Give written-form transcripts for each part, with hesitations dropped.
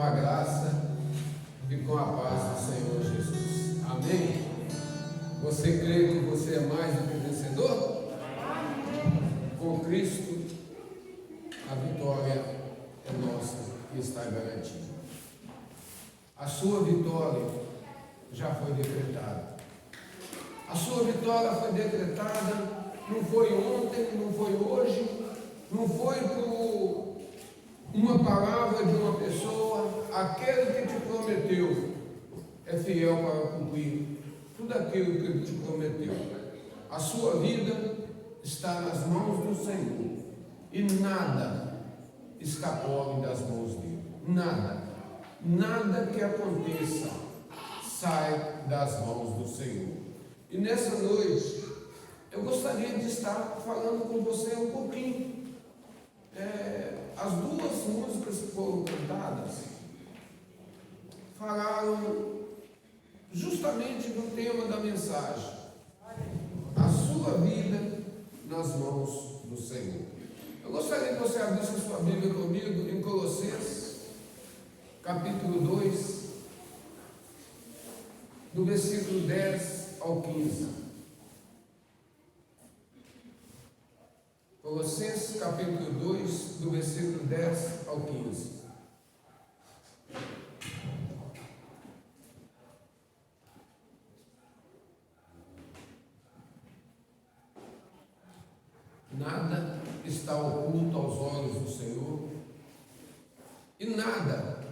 a graça e com a paz do Senhor Jesus. Amém? Você crê que você é mais do que vencedor? Com Cristo, a vitória é nossa e está garantida. A sua vitória já foi decretada. A sua vitória foi decretada, não foi ontem, não foi hoje, não foi por uma palavra de uma pessoa. Aquele que te prometeu é fiel para cumprir tudo aquilo que ele te prometeu. A sua vida está nas mãos do Senhor e nada escapole das mãos dele. Nada que aconteça sai das mãos do Senhor. E nessa noite eu gostaria de estar falando com você um pouquinho. As duas músicas que foram cantadas falaram justamente do tema da mensagem: a sua vida nas mãos do Senhor. Eu gostaria que você abrisse a sua Bíblia comigo em Colossenses, capítulo 2, do versículo 10 ao 15. Colossenses, capítulo 2, do versículo 10 ao 15. Nada está oculto aos olhos do Senhor, e nada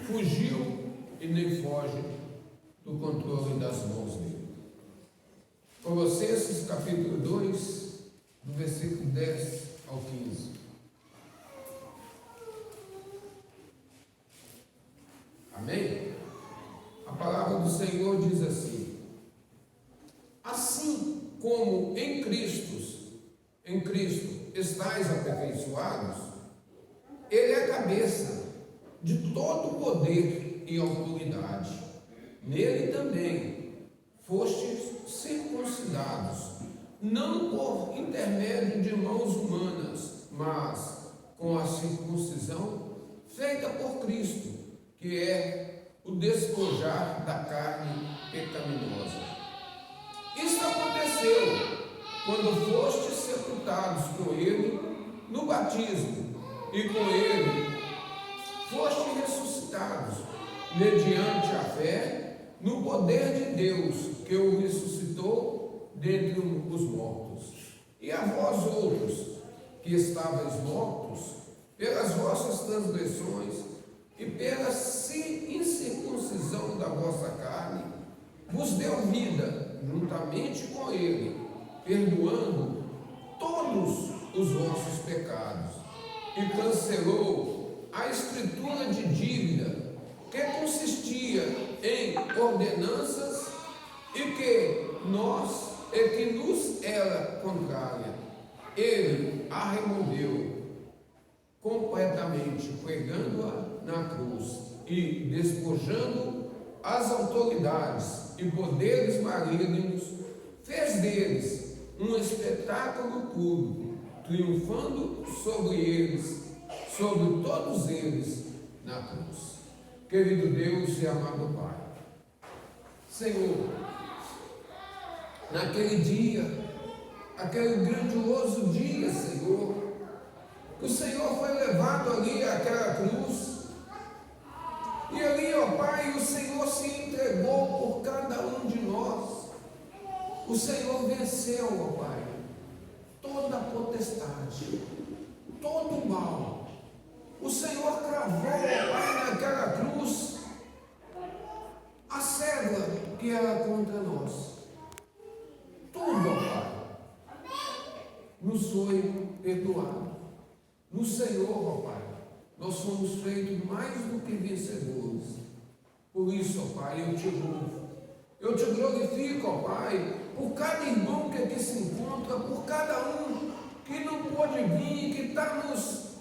fugiu e nem foge do controle das mãos dele. Colossenses, capítulo 2, do versículo 10 ao 15. Amém? A palavra do Senhor diz assim: assim como em Cristo estáis aperfeiçoados, Ele é a cabeça de todo poder e autoridade. Nele também fostes circuncidados, não por intermédio de mãos humanas, mas com a circuncisão feita por Cristo, que é o despojar da carne pecaminosa. Isso aconteceu quando fostes sepultados com Ele no batismo, e com Ele fostes ressuscitados, mediante a fé no poder de Deus, que o ressuscitou dentre os mortos. E a vós outros, que estáveis mortos pelas vossas transgressões e pela incircuncisão da vossa carne, vos deu vida juntamente com Ele, perdoando todos os vossos pecados, e cancelou a escritura de dívida que consistia em ordenanças e que nos era contrária. Ele a removeu completamente, pregando-a na cruz e despojando as autoridades e poderes malignos, fez deles um espetáculo puro, triunfando sobre eles, sobre todos eles, na cruz. Querido Deus e amado Pai, Senhor, naquele dia, aquele grandioso dia, Senhor, o Senhor foi levado ali àquela cruz, e ali, ó Pai, o Senhor se entregou por cada um de nós. O Senhor venceu, ó Pai, toda a potestade, todo o mal. O Senhor cravou, ó Pai, naquela cruz a célula que era contra nós. Tudo, ó Pai, nos foi perdoado. No Senhor, ó Pai, nós somos feitos mais do que vencedores. Por isso, ó Pai, eu te louvo, eu te glorifico, ó Pai, por cada irmão que aqui se encontra, por cada um que não pôde vir, que está nos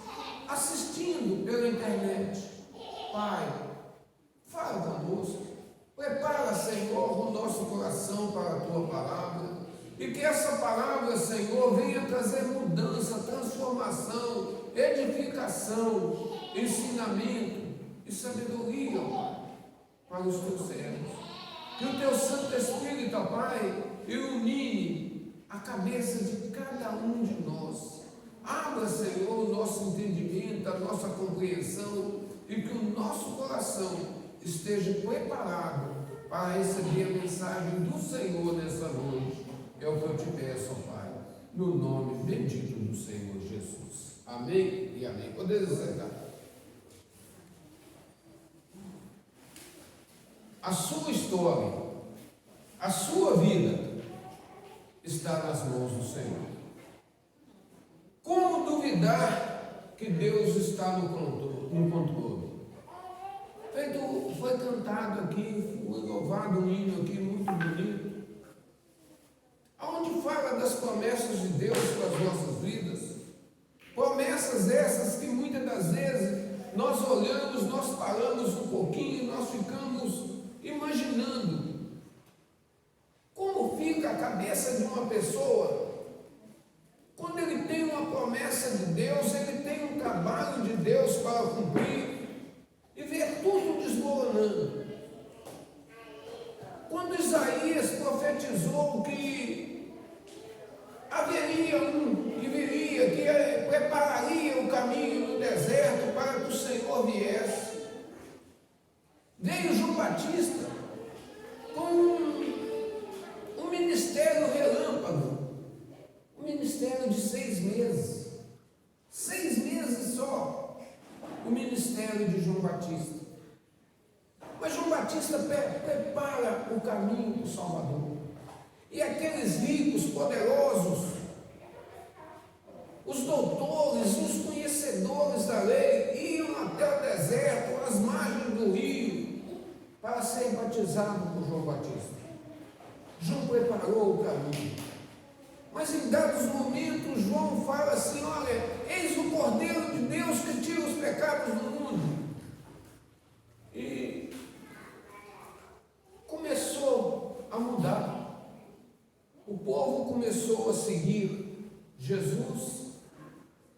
assistindo pela internet. Pai, fala conosco, prepara, Senhor, o nosso coração para a Tua palavra, e que essa palavra, Senhor, venha trazer mudança, transformação, edificação, ensinamento, e sabedoria, ó Pai, para os teus servos. Que o teu Santo Espírito, ó Pai, ilumine a cabeça de cada um de nós. Abra, Senhor, o nosso entendimento, a nossa compreensão, e que o nosso coração esteja preparado para receber a mensagem do Senhor nessa noite. É o que eu te peço, ó Pai, no nome bendito do Senhor Jesus. Amém e amém. Podemos sentar. A sua história, a sua vida está nas mãos do Senhor. Como duvidar que Deus está no controle? Foi cantado aqui, foi louvado um hino aqui muito bonito, onde fala das promessas de Deus para as nossas vidas. Promessas essas que muitas das vezes nós olhamos, nós paramos um pouquinho, nós ficamos imaginando como fica a cabeça de uma pessoa quando ele tem uma promessa de Deus, ele tem um trabalho de Deus para cumprir e ver tudo desmoronando. Quando Isaías profetizou que haveria um que viria, que prepararia o caminho no deserto para que o Senhor viesse, veio João Batista com um ministério relâmpago, um ministério de 6 meses. 6 meses só o ministério de João Batista. Mas João Batista prepara o caminho do Salvador. E aqueles ricos, poderosos, os doutores, os conhecedores da lei, iam até o deserto, às margens do rio, para ser batizado por João Batista. João preparou o caminho. Mas em dados momentos, João fala assim: olha, eis o Cordeiro de Deus que tira os pecados do mundo. E começou a mudar. O povo começou a seguir Jesus,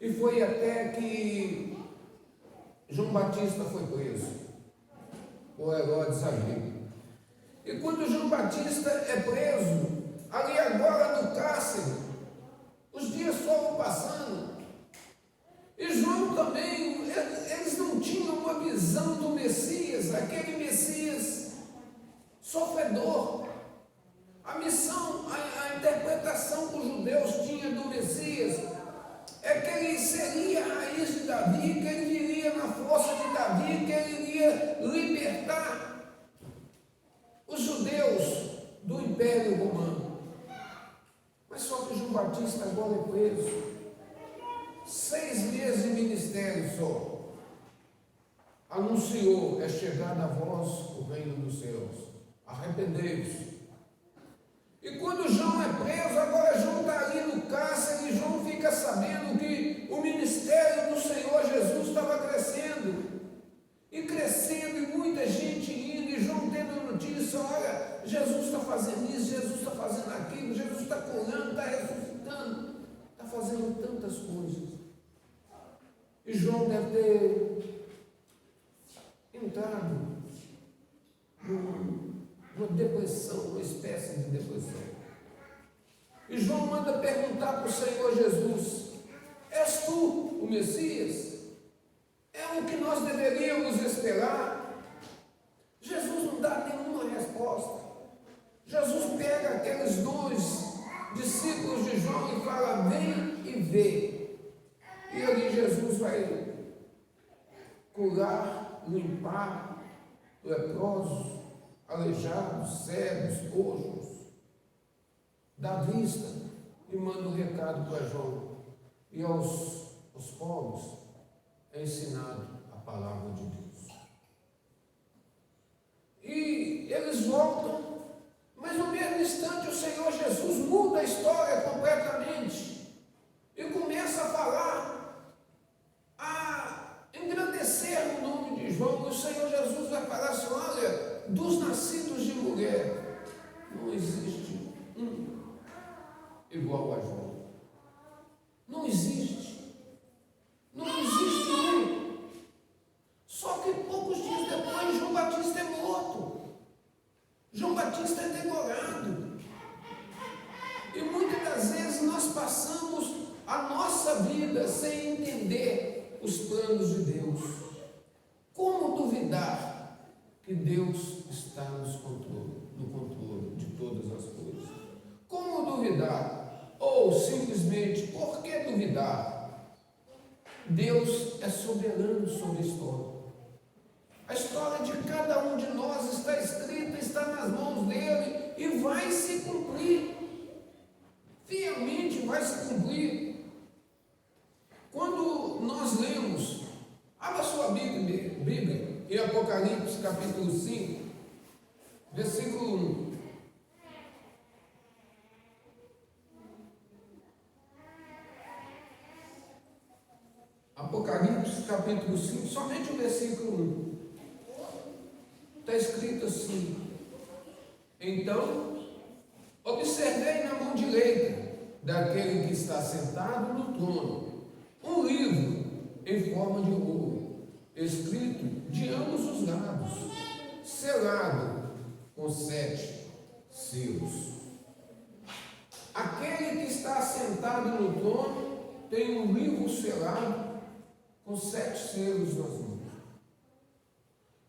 e foi até que João Batista foi preso por Herodes Agripa. E quando João Batista é preso, ali agora no cárcere, os dias foram passando, e João também, eles não tinham uma visão do Messias, aquele Messias sofredor. A missão, a interpretação que os judeus tinham do Messias é que ele seria a raiz de Davi, que ele viria na força de Davi, que ele iria libertar os judeus do Império Romano. Mas só que João Batista agora é preso. 6 meses de ministério só. Anunciou: é chegada a vós o reino dos céus. Arrependei-vos. E quando João é preso, agora João está ali no cárcere, e João fica sabendo que o ministério do Senhor Jesus estava crescendo. E crescendo, e muita gente indo, e João tendo a notícia: olha, Jesus está fazendo isso, Jesus está fazendo aquilo, Jesus está curando, está ressuscitando, está fazendo tantas coisas. E João deve ter entrado numa depressão, uma espécie de depressão. E João manda perguntar para o Senhor Jesus: és tu o Messias? É o que nós deveríamos esperar? Jesus não dá nenhuma resposta. Jesus pega aqueles 2 discípulos de João e fala: vem e vê. E ali Jesus vai curar, limpar leprosos, aleijados, cegos, coxos, dá vista, e manda um recado para João. E aos pobres é ensinado a palavra de Deus. E eles voltam, mas no mesmo instante o Senhor Jesus muda a história completamente e começa a falar, a engrandecer o nome de João. O Senhor Jesus vai falar assim: olha, dos nascidos de mulher não existe um igual a João. Não existe. Não existe um. Só que poucos os planos de Deus. Como duvidar que Deus está no controle de todas as coisas? Como duvidar? Ou simplesmente, por que duvidar? Deus é soberano sobre a história. A história de cada um de nós está escrita, está nas mãos dele e vai se cumprir. Fielmente vai se cumprir. Quando nós lemos, abra sua Bíblia em Apocalipse capítulo 5, versículo 1. Apocalipse capítulo 5, somente o versículo 1. Está escrito assim: então observei na mão direita daquele que está sentado no trono um livro em forma de ouro, escrito de ambos os lados, selado com 7 selos. Aquele que está sentado no trono tem um livro selado com 7 selos nas mãos.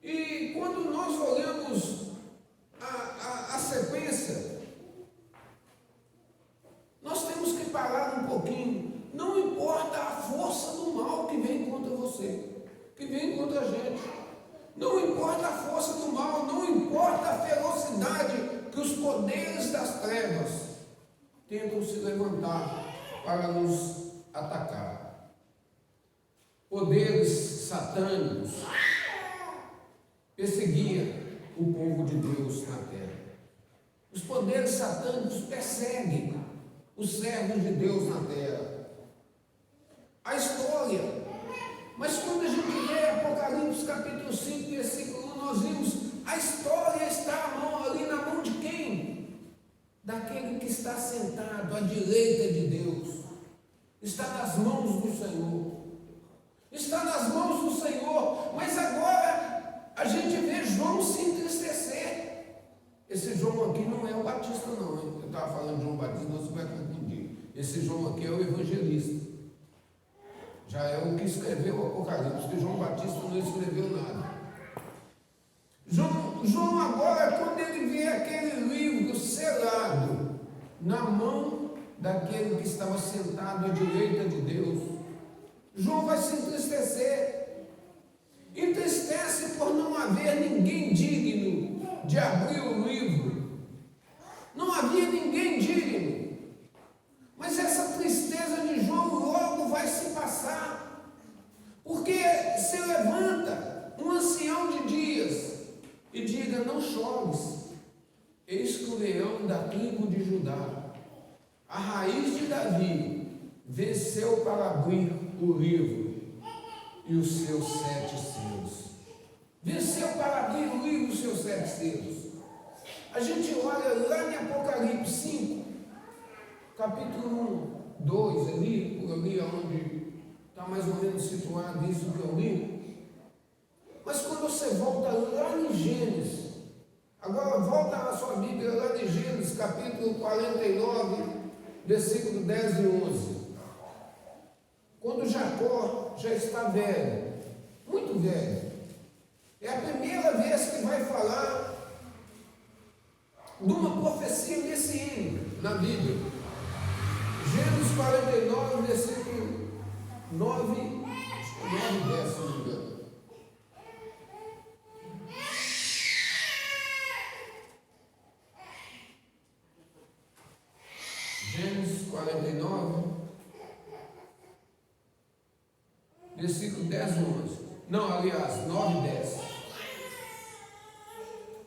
E quando nós olhamos a sequência, nós temos que parar um pouquinho. Não importa a força do mal que vem contra você, que vem contra a gente. Não importa a força do mal, não importa a ferocidade que os poderes das trevas tentam se levantar para nos atacar. Poderes satânicos perseguia o povo de Deus na terra. Os poderes satânicos perseguem os servos de Deus na terra. A história, mas quando a gente lê Apocalipse capítulo 5, versículo 1, nós vimos a história está ali na mão de quem? Daquele que está sentado à direita de Deus. Está nas mãos do Senhor. Está nas mãos do Senhor, mas agora a gente vê João se entristecer. Esse João aqui não é o Batista não, hein? Eu estava falando de João Batista, não se vai confundir. Esse João aqui é o evangelista. Já é o que escreveu o Apocalipse, porque João Batista não escreveu nada. João agora, quando ele vê aquele livro selado na mão daquele que estava sentado à direita de Deus, João vai se entristecer. Entristece por não haver ninguém digno de abrir o livro. Não havia ninguém digno. Mas essa tristeza de João logo vai se passar. Porque se levanta um ancião de dias e diga: não chores, eis que o leão da tribo de Judá, a raiz de Davi, venceu para abrir o livro e os seus 7 selos. Venceu para abrir o livro e os seus 7 selos. A gente olha lá em Apocalipse 5, capítulo 1, 2, ali, por ali onde está mais ou menos situado isso que eu li. Mas quando você volta lá em Gênesis, agora volta na sua Bíblia lá em Gênesis, capítulo 49, versículo 10 e 11. Quando Jacó já está velho, muito velho, é a primeira vez que vai falar de uma profecia messiânica na Bíblia. Gênesis 49, versículo 9 e 10, se não me engano. Gênesis 49, versículo 10 e 11. Não, aliás, 9 e 10.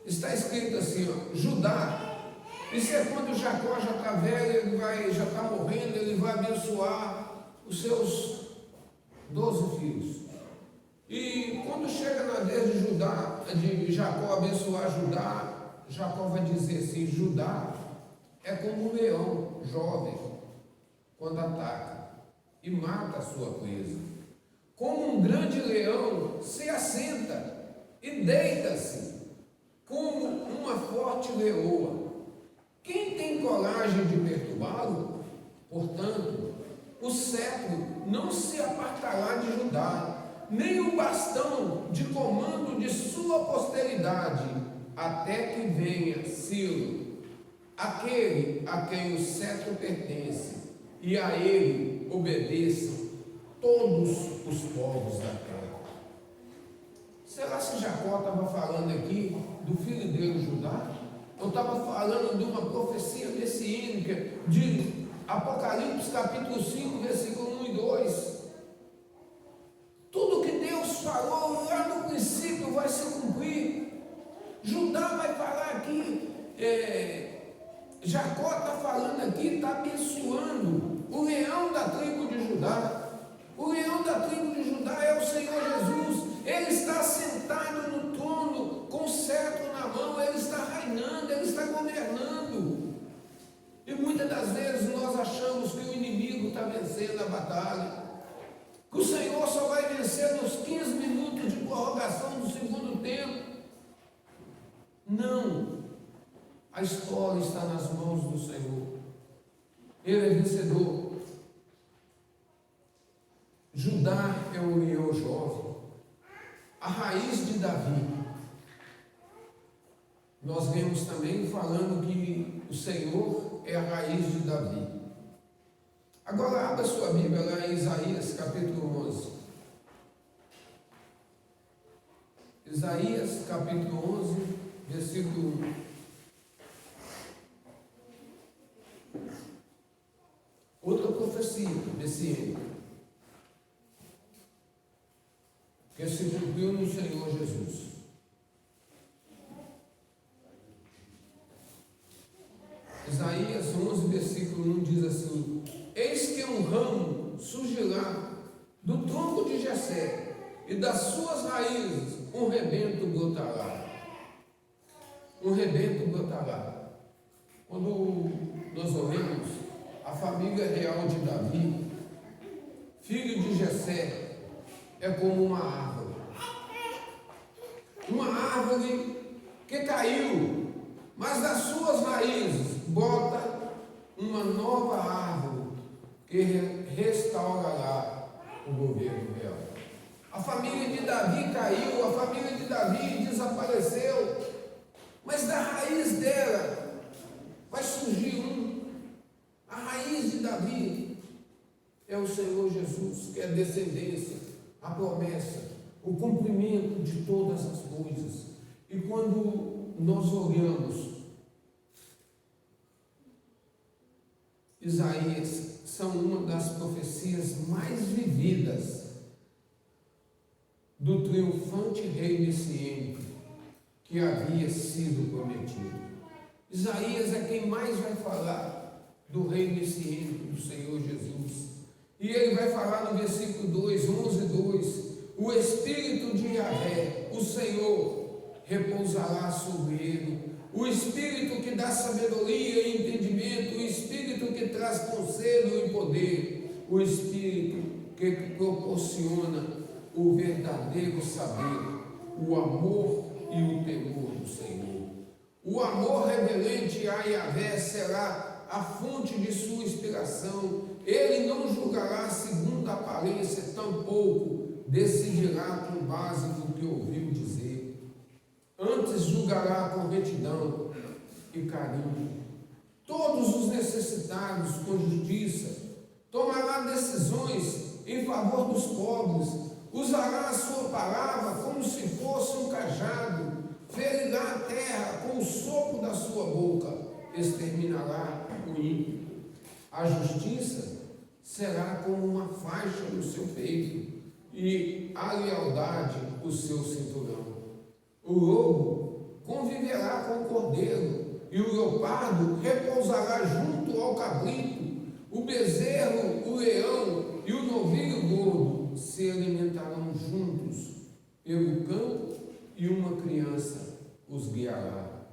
Está escrito assim, ó, Judá. Isso é quando Jacó já está velho, já está morrendo, ele vai abençoar os seus 12 filhos. E quando chega na vez de Jacó abençoar Judá, Jacó vai dizer assim: Judá é como um leão jovem quando ataca e mata a sua presa. Como um grande leão se assenta e deita-se como uma forte leoa. Quem tem coragem de perturbá-lo? Portanto, o cetro não se apartará de Judá, nem o bastão de comando de sua posteridade, até que venha Ciro, aquele a quem o cetro pertence, e a ele obedeçam todos os povos da terra. Será que Jacó estava falando aqui do filho dele, Judá? Ou estava falando de uma profecia messiânica de Apocalipse capítulo 5, versículo 1 e 2? Tudo que Deus falou lá no princípio vai se cumprir. Judá vai falar aqui, Jacó está falando aqui, está abençoando o leão da tribo de Judá. O leão da tribo de Judá é o Senhor Jesus. Ele está sentado no trono com o cetro na mão, ele está reinando, ele está governando. E muitas das vezes nós achamos que o inimigo está vencendo a batalha, que o Senhor só vai vencer nos 15 minutos de prorrogação do segundo tempo. Não, a história está nas mãos do Senhor. Ele é vencedor. Judá é o leão jovem, a raiz de Davi. Nós vemos também falando que o Senhor é a raiz de Davi. Agora abra sua Bíblia lá em Isaías capítulo 11. Isaías capítulo 11, versículo 1. Outra profecia messiânica que se cumpriu no Senhor Jesus. Isaías 11, versículo 1 diz assim: eis que um ramo surgirá do tronco de Jessé, e das suas raízes um rebento brotará. Um rebento brotará. Quando nós olhamos a família real de Davi, filho de Jessé, é como uma árvore. Uma árvore que caiu, mas das suas raízes brota uma nova árvore que restaurará o governo real. A família de Davi caiu, a família de Davi desapareceu, mas da raiz dela vai surgir a raiz de Davi é o Senhor Jesus, que é a descendência, a promessa, o cumprimento de todas as coisas. E quando nós olhamos Isaías, são uma das profecias mais vividas do triunfante rei messiânico que havia sido prometido. Isaías é quem mais vai falar do rei messiânico, do Senhor Jesus. E ele vai falar no versículo 2, 11:2, o Espírito de Yahvé, o Senhor, repousará sobre ele, o Espírito que dá sabedoria e entendimento, o Espírito que traz conselho e poder, o Espírito que proporciona o verdadeiro saber, o amor e o temor do Senhor. O amor reverente a Yahvé será a fonte de sua inspiração. Ele não julgará segundo a aparência, tampouco decidirá com base no que ouviu dizer. Antes julgará com retidão e carinho todos os necessitados com justiça, tomará decisões em favor dos pobres, usará a sua palavra como se fosse um cajado, ferirá a terra com o sopro da sua boca, exterminará o ímpio. A justiça será como uma faixa no seu peito, e a lealdade o seu cinturão. O lobo conviverá com o cordeiro, e o leopardo repousará junto ao cabrito. O bezerro, o leão e o novilho gordo se alimentarão juntos pelo campo, e uma criança os guiará.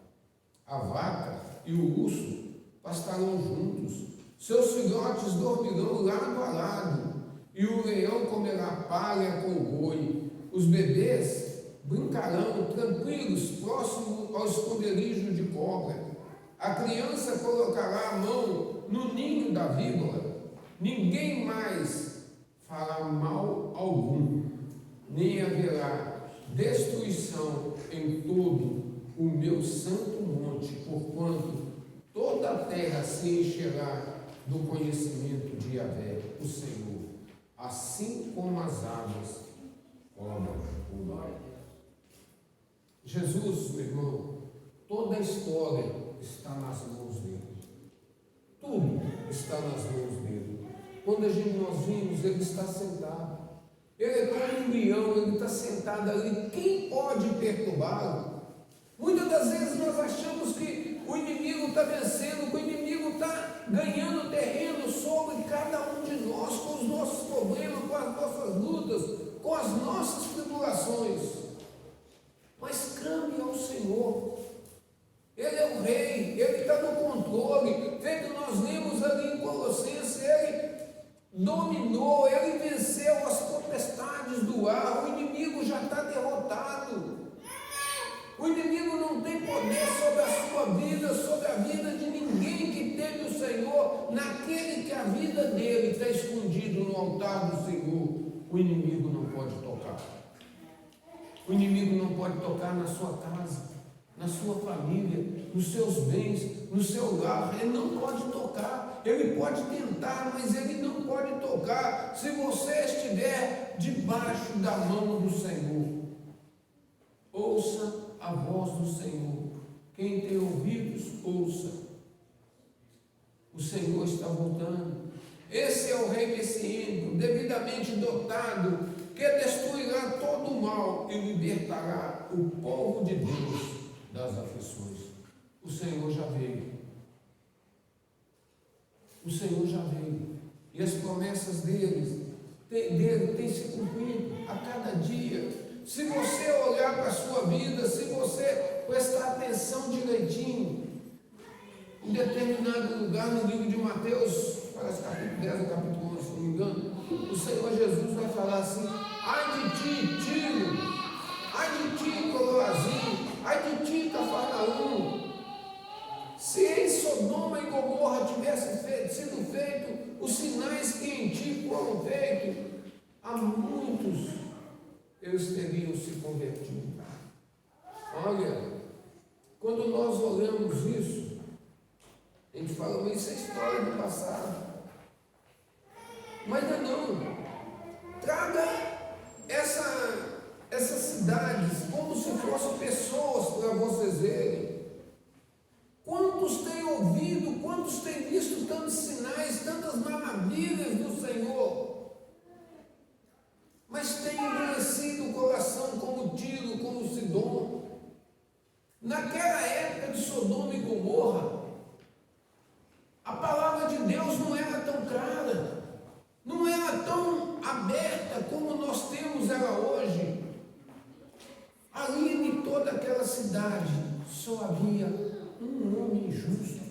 A vaca e o urso pastarão juntos, seus filhotes dormirão lado a lado, e o leão comerá palha com o boi. Os bebês brincarão tranquilos próximo ao esconderijo de cobra. A criança colocará a mão no ninho da víbora, ninguém mais fará mal algum, nem haverá destruição em todo o meu santo monte, porquanto toda a terra se encherá do conhecimento de Yahvé, o Senhor, assim como as águas cobrem o mar. Jesus, meu irmão, toda a história está nas mãos dele. Tudo está nas mãos dele. Quando nós vimos, ele está sentado. Ele é como um leão, ele está sentado ali. Quem pode perturbá-lo? Muitas das vezes nós achamos que o inimigo está vencendo, que o inimigo está ganhando terreno sobre cada um de nós, com os nossos problemas, com as nossas lutas, com as nossas tribulações. Mas clame ao Senhor. Ele é o rei, ele está no controle. Feito nós lemos ali em Colossenses, ele dominou, ele venceu as potestades do ar. O inimigo já está derrotado. O inimigo não tem poder sobre a sua vida, sobre a vida de ninguém que teme o Senhor. Naquele que a vida dele está escondido no altar do Senhor, o inimigo não pode tocar. O inimigo não pode tocar na sua casa, na sua família, nos seus bens, no seu lar. Ele não pode tocar. Ele pode tentar, mas ele não pode tocar se você estiver debaixo da mão do Senhor. Ouça a voz do Senhor. Quem tem ouvidos, ouça. O Senhor está voltando. Esse é o rei messiânico, devidamente dotado, que destruirá todo o mal e libertará o povo de Deus das aflições. O Senhor já veio. O Senhor já veio. E as promessas dele têm se cumprido a cada dia. Se você olhar para a sua vida, se você prestar atenção direitinho, em determinado lugar no livro de Mateus, parece capítulo 10 ou capítulo 11, se não me engano, o Senhor Jesus vai falar assim: ai de ti, Tiro, ai de ti, Coroazim, ai de ti, Cafarnaum. Se em Sodoma e Gomorra tivessem sido feitos os sinais que em ti foram feitos, há muitos eles teriam se convertido. Olha, quando nós olhamos isso, a gente fala, mas isso é história do passado. Mas não. Traga essas cidades como se fossem pessoas para vocês verem. Quantos têm ouvido, quantos têm visto tantos sinais, tantas maravilhas do Senhor, mas têm endurecido o coração como Tiro, como Sidom. Naquela época de Sodoma e Gomorra, a palavra de Deus não era tão clara, não era tão aberta como nós temos ela hoje. Ali em toda aquela cidade só havia um homem justo,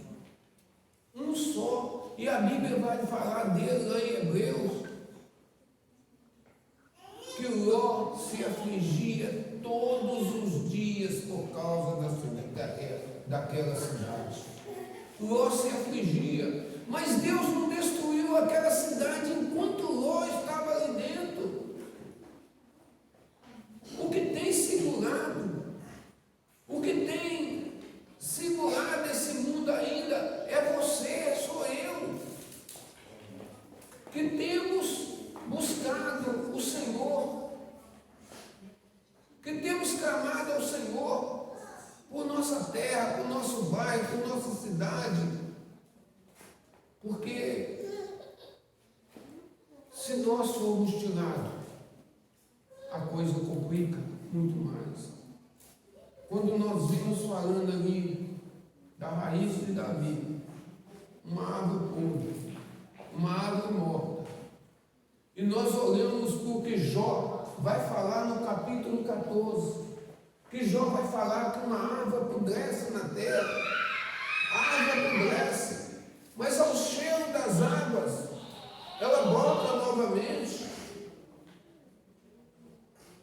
um só, e a Bíblia vai falar dele lá em Hebreus, que Ló se afligia todos os dias por causa daquela cidade. Ló se afligia, mas Deus não destruiu aquela cidade enquanto Ló estava ali dentro. O que tem segurado, o que tem segurado esse mundo ainda é você, sou eu, que temos buscado o Senhor, que temos clamado ao Senhor por nossa terra, por nosso bairro, por nossa cidade, porque se nós formos tirados, a coisa complica muito mais. Quando nós vimos falando ali da raiz de Davi, uma árvore podre, uma árvore morta, e nós olhamos para o que Jó vai falar no capítulo 14, que Jó vai falar que uma árvore apodrece na terra, a árvore apodrece, mas ao cheiro das águas, ela brota novamente.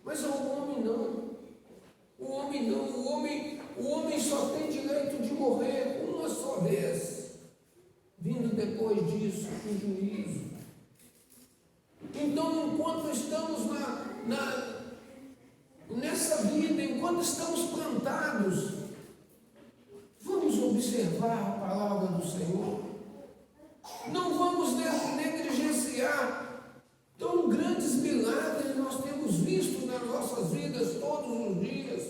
Mas o homem não, o homem não, o homem só tem direito de morrer uma só vez, vindo depois disso o juízo. nessa vida, enquanto estamos plantados, vamos observar a palavra do Senhor. Não vamos negligenciar tão grandes milagres que nós temos visto nas nossas vidas todos os dias.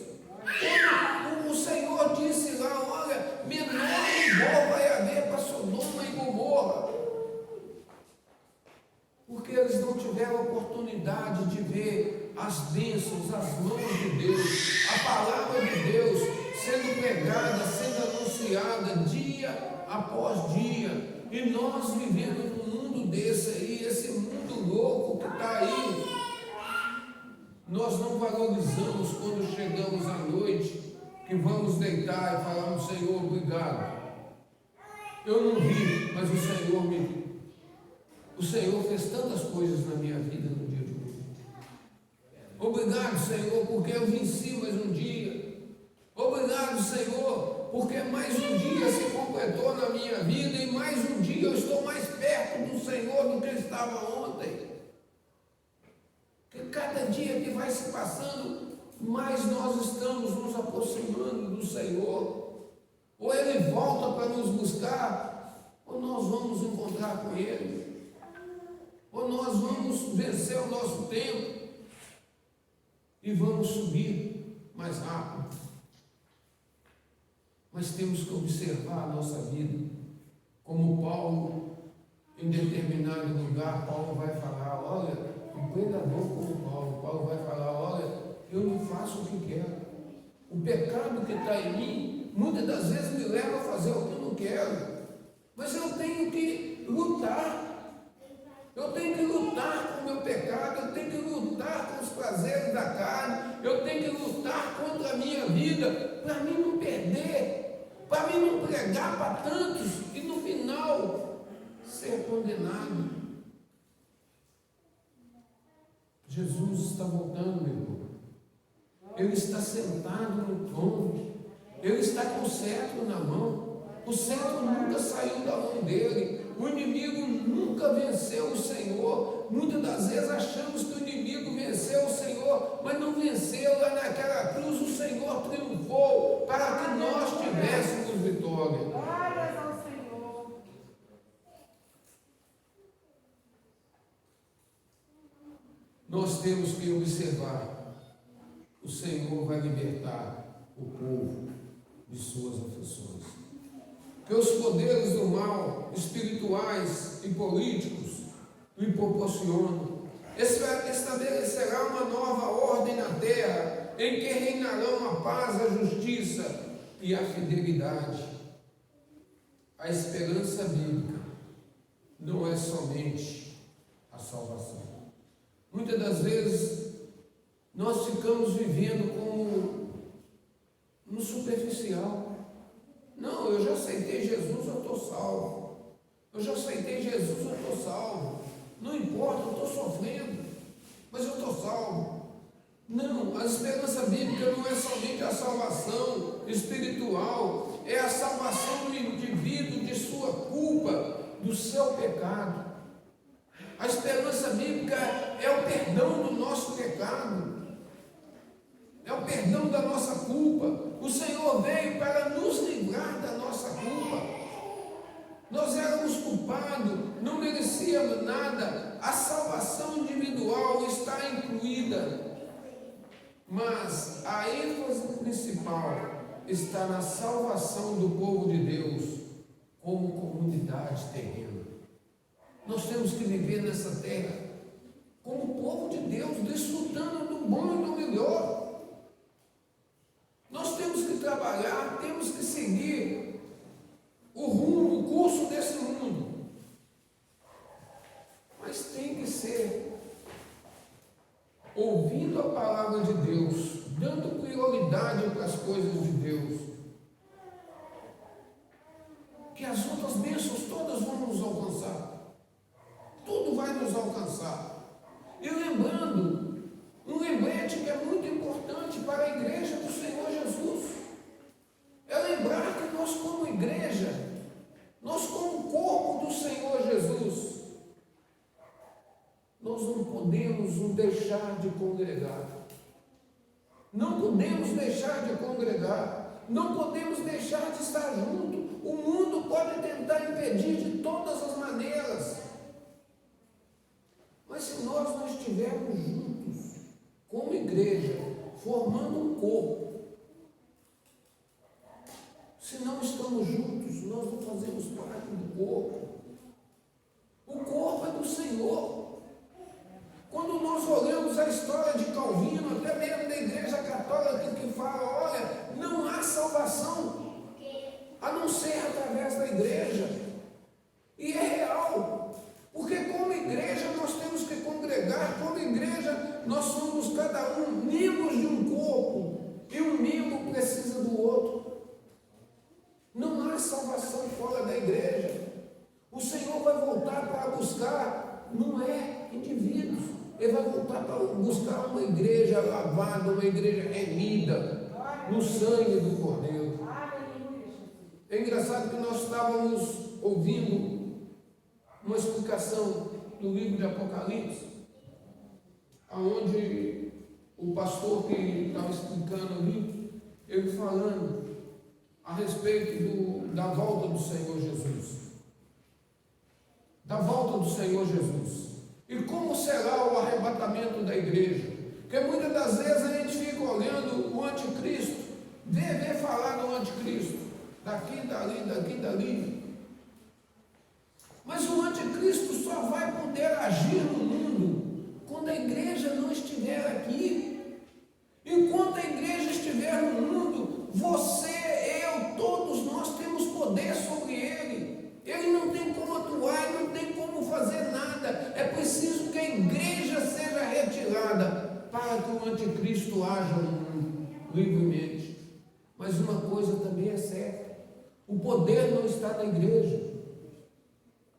Como o Senhor disse lá, olha, menor igual vai haver para Sodoma e Gomorra. Porque eles não tiveram oportunidade de ver as bênçãos, as mãos de Deus, a palavra de Deus sendo pregada, sendo anunciada dia após dia. E nós vivendo num mundo desse aí, esse mundo louco que está aí, nós não valorizamos quando chegamos à noite, que vamos deitar e falamos, Senhor, obrigado. Eu não vi, mas o Senhor fez tantas coisas na minha vida no dia de hoje. Obrigado, Senhor, porque eu venci mais um dia. Obrigado, Senhor, porque mais um dia se completou na minha vida e mais um dia eu estou mais perto do Senhor do que estava ontem. Porque cada dia que vai se passando, mais nós estamos nos aproximando do Senhor. Ou Ele volta para nos buscar, ou nós vamos encontrar com Ele. Ou nós vamos vencer o nosso tempo e vamos subir mais rápido. Mas temos que observar a nossa vida. Como Paulo, em determinado lugar, Paulo vai falar, olha, um pregador como Paulo vai falar, olha, eu não faço o que quero. O pecado que está em mim, muitas das vezes me leva a fazer o que eu não quero. Mas eu tenho que lutar. Eu tenho que lutar com o meu pecado, eu tenho que lutar com os prazeres da carne, eu tenho que lutar contra a minha vida, para mim não perder, para mim não pregar para tantos e no final ser condenado. Jesus está voltando, meu irmão. Ele está sentado no trono, Ele está com o cetro na mão. O cetro nunca saiu da mão dele. O inimigo nunca venceu o Senhor. Muitas das vezes achamos que o inimigo venceu o Senhor, mas não venceu. Lá naquela cruz o Senhor triunfou para que nós tivéssemos vitória. Glórias ao Senhor. Nós temos que observar. O Senhor vai libertar o povo de suas aflições. Que os poderes do mal, espirituais e políticos, lhe proporcionam. Estabelecerá uma nova ordem na terra, em que reinarão a paz, a justiça e a fidelidade. A esperança bíblica não é somente a salvação. Muitas das vezes, nós ficamos vivendo como no superficial. Não, eu já aceitei Jesus, eu estou salvo. Eu já aceitei Jesus, eu estou salvo. Não importa, eu estou sofrendo, mas eu estou salvo. Não, a esperança bíblica não é somente a salvação espiritual, é a salvação do indivíduo de sua culpa, do seu pecado. A esperança bíblica é o perdão do nosso pecado. É o perdão da nossa culpa. O Senhor veio para nos livrar da nossa culpa. Nós éramos culpados, não merecíamos nada. A salvação individual está incluída. Mas a ênfase principal está na salvação do povo de Deus como comunidade terrena. Nós temos que viver nessa terra como povo de Deus, desfrutando do bom e do melhor. Nós temos que trabalhar, temos que seguir o rumo, o curso desse mundo. Mas tem que ser ouvindo a palavra de Deus, dando prioridade para as coisas de Deus, que as outras bênçãos todas vão nos alcançar. Tudo vai nos alcançar. E lembrando, um lembrete que é muito importante para a igreja do Senhor Jesus, é lembrar que nós como igreja, nós como corpo do Senhor Jesus, nós não podemos podemos deixar de congregar. Não podemos deixar de congregar. Não podemos deixar de estar junto. O mundo pode tentar impedir de todas as maneiras. Mas se nós não estivermos juntos, como igreja, formando um corpo, se não estamos juntos, nós não fazemos parte do corpo. O corpo é do Senhor. Quando nós olhamos a história de Calvino, até mesmo da Igreja Católica, que fala, olha, não há salvação a não ser através da igreja. E é real, porque como igreja nós temos que congregar, como igreja nós somos cada um membros de um corpo, e um membro precisa do outro. Não há salvação fora da igreja. O Senhor vai voltar para buscar, não é indivíduos, Ele vai voltar para buscar uma igreja lavada, uma igreja remida no sangue do Cordeiro. É engraçado que nós estávamos ouvindo uma explicação do livro de Apocalipse, onde o pastor que estava explicando ali, ele falando a respeito da volta do Senhor Jesus. Da volta do Senhor Jesus. E como será o arrebatamento da igreja? Porque muitas das vezes a gente fica olhando o anticristo, vê falar do anticristo, daqui, dali. Mas o anticristo só vai poder agir no mundo quando a igreja não estiver aqui. Enquanto a igreja estiver no mundo, você, eu, todos nós temos poder sobre ele. Ele não tem como atuar, não tem como fazer nada. É preciso que a igreja seja retirada para que o anticristo haja no mundo livremente. Mas uma coisa também é certa: o poder não está na igreja.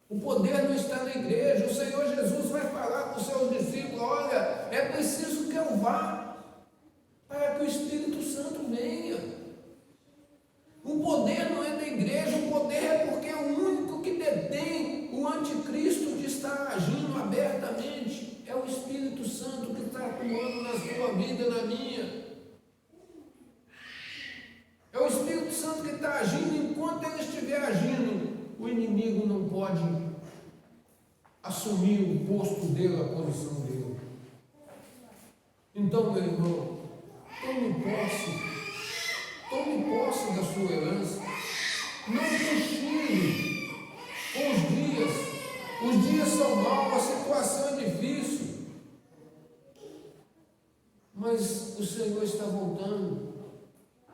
O poder não está na igreja. O Senhor Jesus vai falar com os seus discípulos: olha, é preciso que eu vá para que o Espírito Santo venha. O poder não é da igreja, o poder é porque é o único que detém o anticristo de estar agindo abertamente. É o Espírito Santo que está atuando na sua vida, na minha. É o Espírito Santo que está agindo. Enquanto ele estiver agindo, o inimigo não pode assumir o posto dele, a posição dele. Então, meu irmão, tome posse da sua herança. Não cochile com os dias. Os dias são maus, a situação é difícil. Mas o Senhor está voltando.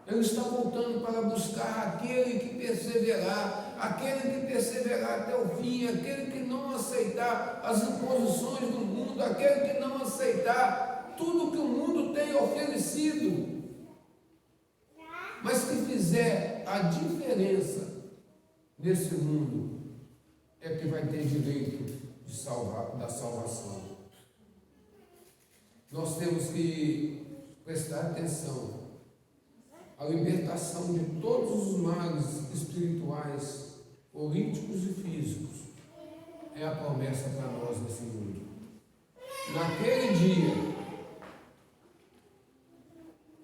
Ele está voltando para buscar aquele que perseverar até o fim, aquele que não aceitar as imposições do mundo, aquele que não aceitar tudo que o mundo tem oferecido, mas que fizer a diferença nesse mundo, é que vai ter direito da salvação. Nós temos que prestar atenção. A libertação de todos os males espirituais, políticos e físicos, é a promessa para nós nesse mundo.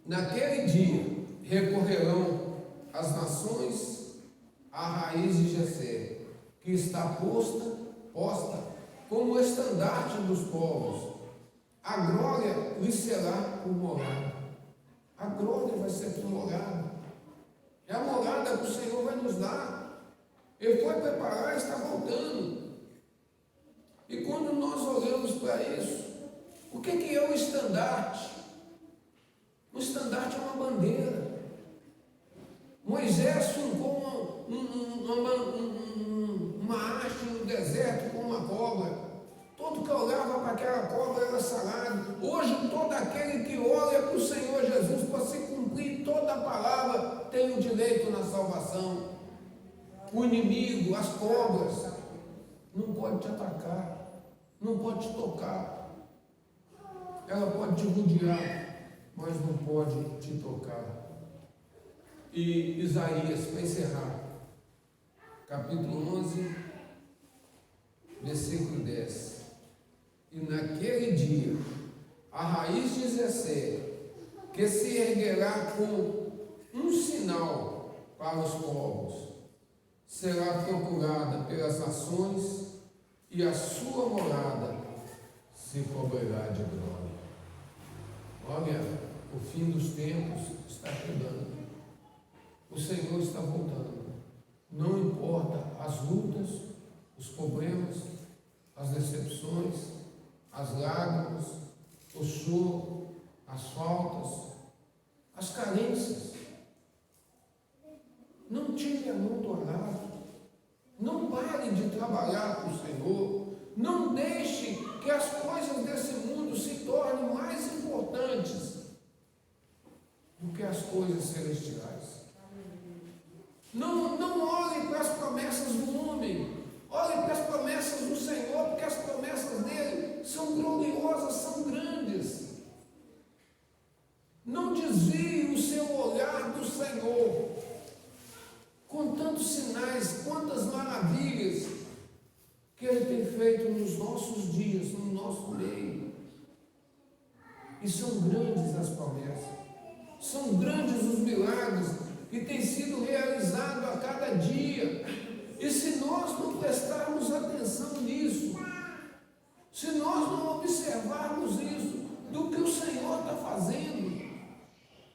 Naquele dia, recorrerão as nações à raiz de Jessé, que está posta como estandarte dos povos. A glória lhe será por morada. A glória vai ser por morada. É a morada que o Senhor vai nos dar. Ele foi preparar e está voltando. E quando nós olhamos para isso, o que é o estandarte? O estandarte é uma bandeira. Moisés fincou uma haste no deserto com uma cobra. Todo que olhava para aquela cobra era sarado. Hoje, todo aquele que olha para o Senhor Jesus para se cumprir toda a palavra tem o direito na salvação. O inimigo, as cobras, não pode te atacar, não pode te tocar. Ela pode te rodear, mas não pode te tocar. E Isaías, para encerrar, capítulo 11, versículo 10. E naquele dia, a raiz de Jessé, que se erguerá com um sinal para os povos, será procurada pelas nações, e a sua morada se cobrirá de glória. Olha, o fim dos tempos está chegando. O Senhor está voltando. Não importa as lutas, os problemas, as decepções, as lágrimas, o choro, as faltas, as carências. Não tire a mão do arado. Não pare de trabalhar com o Senhor. Não deixe que as coisas desse mundo se tornem mais importantes do que as coisas celestiais. Não olhe para as promessas do homem. Olhe para as promessas do Senhor, porque as promessas dele são gloriosas, são grandes. Não desvie o seu olhar do Senhor. Com tantos sinais, quantas maravilhas que Ele tem feito nos nossos dias, no nosso meio. E são grandes as promessas, são grandes os milagres que têm sido realizados a cada dia. E se nós não prestarmos atenção nisso, se nós não observarmos isso, do que o Senhor está fazendo,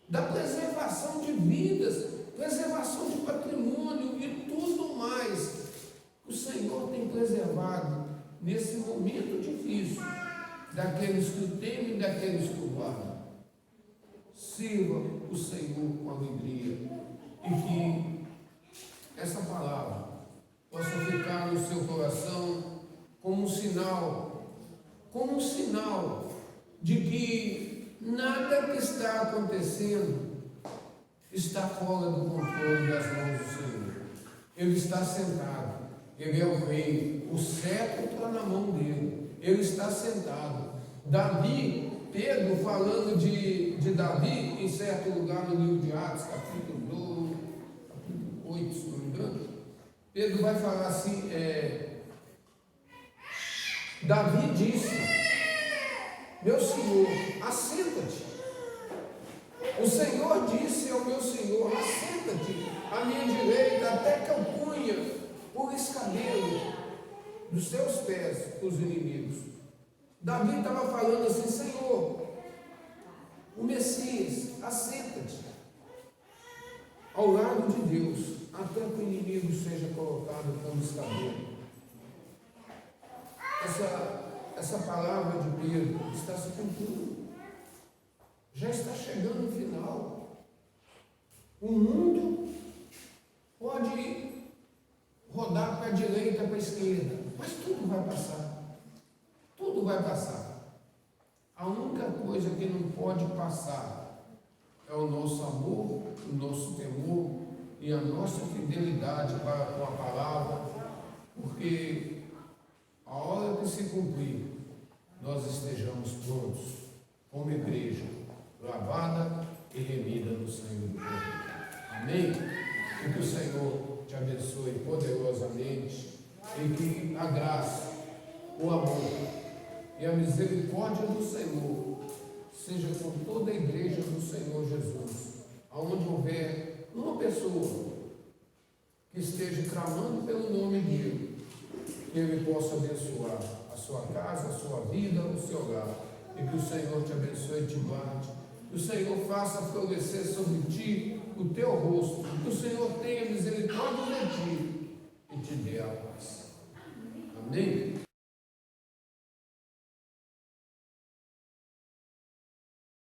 da preservação de vidas, preservação de patrimônio e tudo mais que o Senhor tem preservado nesse momento difícil, daqueles que o temem e daqueles que o guardam. Sirva o Senhor com alegria e que essa palavra possa ficar no seu coração como um sinal de que nada que está acontecendo está fora do controle das mãos do Senhor. Ele está sentado, Ele é o rei, o cetro está na mão dele, Ele está sentado. Pedro falando de Davi, em certo lugar no livro de Atos, capítulo 8, se não me engano, Pedro vai falar assim, Davi disse: meu Senhor, assenta-te. O Senhor disse ao meu Senhor: assenta-te à minha direita, até que eu ponha por escabelo dos seus pés os inimigos. Davi estava falando assim: Senhor, o Messias, assenta-te ao lado de Deus, até que o inimigo seja colocado como escabelo. Essa palavra de Pedro está se cumprindo. Já está chegando o final. O mundo pode rodar para a direita, para a esquerda, mas tudo vai passar. Tudo vai passar. A única coisa que não pode passar é o nosso amor, o nosso temor e a nossa fidelidade para com a palavra, porque a hora que se cumprir, nós estejamos prontos como igreja, lavada e remida no sangue do Cordeiro. Amém? E que o Senhor te abençoe poderosamente e que a graça, o amor e a misericórdia do Senhor seja com toda a igreja do Senhor Jesus, aonde houver uma pessoa que esteja clamando pelo nome dele, que ele possa abençoar a sua casa, a sua vida, o seu lar, e que o Senhor te abençoe e te guarde, que o Senhor faça florescer sobre ti o teu rosto, que o Senhor tenha misericórdia de ti